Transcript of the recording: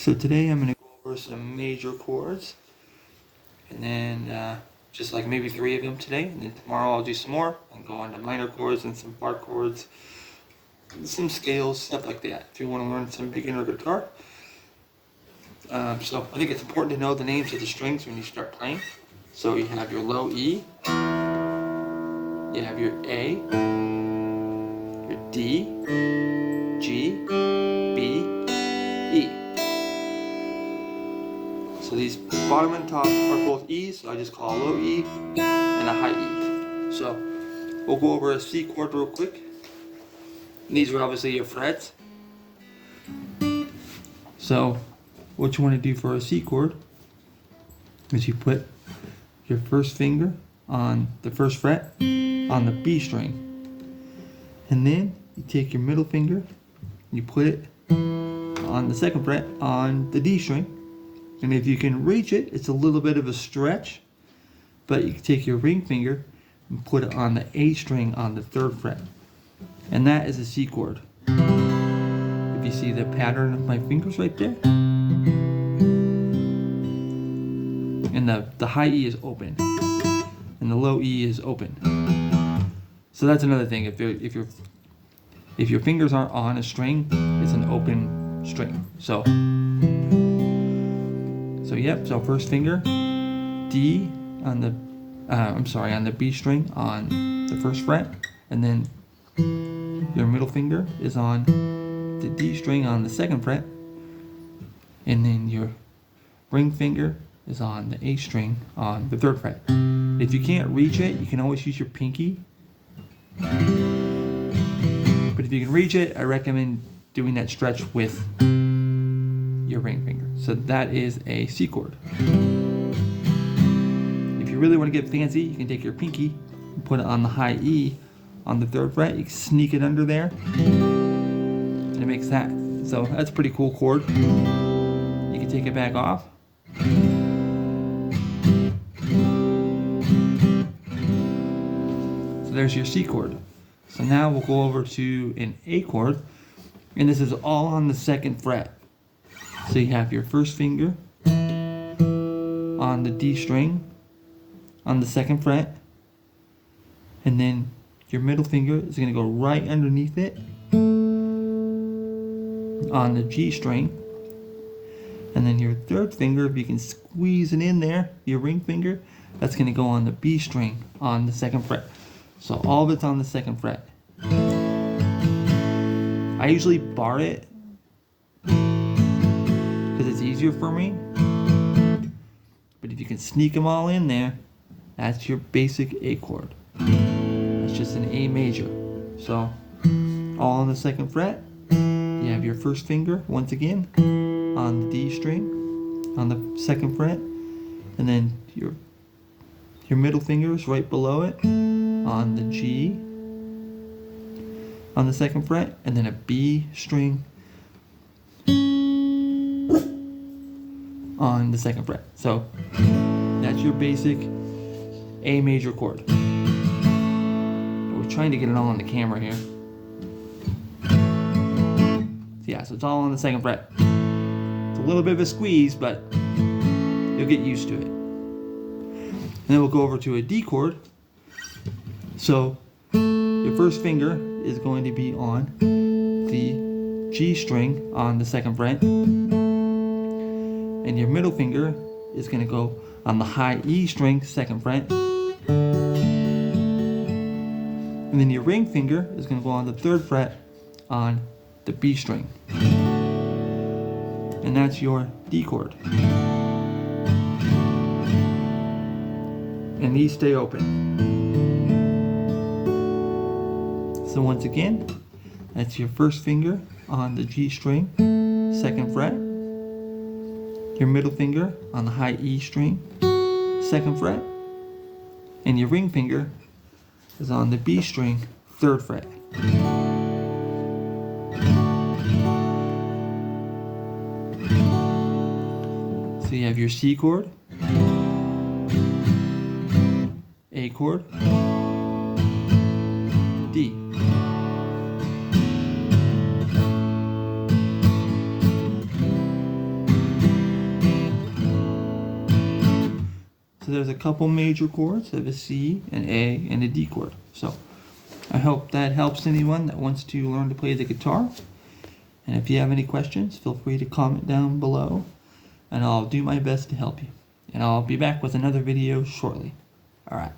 So today I'm going to go over some major chords, and then just like maybe 3 of them today, and then tomorrow I'll do some more and go on to minor chords and some part chords, some scales, stuff like that, if you want to learn some beginner guitar. So I think it's important to know the names of the strings when you start playing. So you have your low E, you have your A, your D, G, B, E. So these bottom and top are both E's, so I just call a low E and a high E. So we'll go over a C chord real quick. And these are obviously your frets. So what you want to do for a C chord is you put your first finger on the first fret on the B string. And then you take your middle finger, you put it on the second fret on the D string. And if you can reach it, it's a little bit of a stretch, but you can take your ring finger and put it on the A string on the third fret. And that is a C chord. If you see the pattern of my fingers right there. And the high E is open. And the low E is open. So that's another thing. If your fingers aren't on a string, it's an open string. So first finger, D on the on the B string on the first fret, and then your middle finger is on the D string on the second fret, and then your ring finger is on the A string on the third fret. If you can't reach it, you can always use your pinky. But if you can reach it, I recommend doing that stretch with your ring finger. So that is a C chord. If you really want to get fancy, you can take your pinky and put it on the high E on the third fret. You can sneak it under there, and it makes that. So that's a pretty cool chord. You can take it back off. So there's your C chord. So now we'll go over to an A chord, and this is all on the second fret. So you have your first finger on the D string on the second fret, and then your middle finger is going to go right underneath it on the G string, and then your third finger, if you can squeeze it in there, your ring finger, that's going to go on the B string on the second fret. So all of it's on the second fret. I usually bar it because it's easier for me, but if you can sneak them all in there, that's your basic A chord. It's just an A major. So all on the second fret, you have your first finger once again on the D string on the second fret, and then your middle finger is right below it on the G on the second fret, and then a B string on the second fret. So that's your basic A major chord. We're trying to get it all on the camera here. So yeah, so it's all on the second fret. It's a little bit of a squeeze, but you'll get used to it. And then we'll go over to a D chord. So your first finger is going to be on the G string on the second fret, and your middle finger is going to go on the high E string, second fret, and then your ring finger is going to go on the third fret on the B string, and that's your D chord. And these stay open. So once again, that's your first finger on the G string, second fret, your middle finger on the high E string, second fret, and your ring finger is on the B string, third fret. So you have your C chord, A chord, D. So there's a couple major chords. There's a C, an A, and a D chord. So I hope that helps anyone that wants to learn to play the guitar. And if you have any questions, feel free to comment down below, and I'll do my best to help you. And I'll be back with another video shortly. Alright.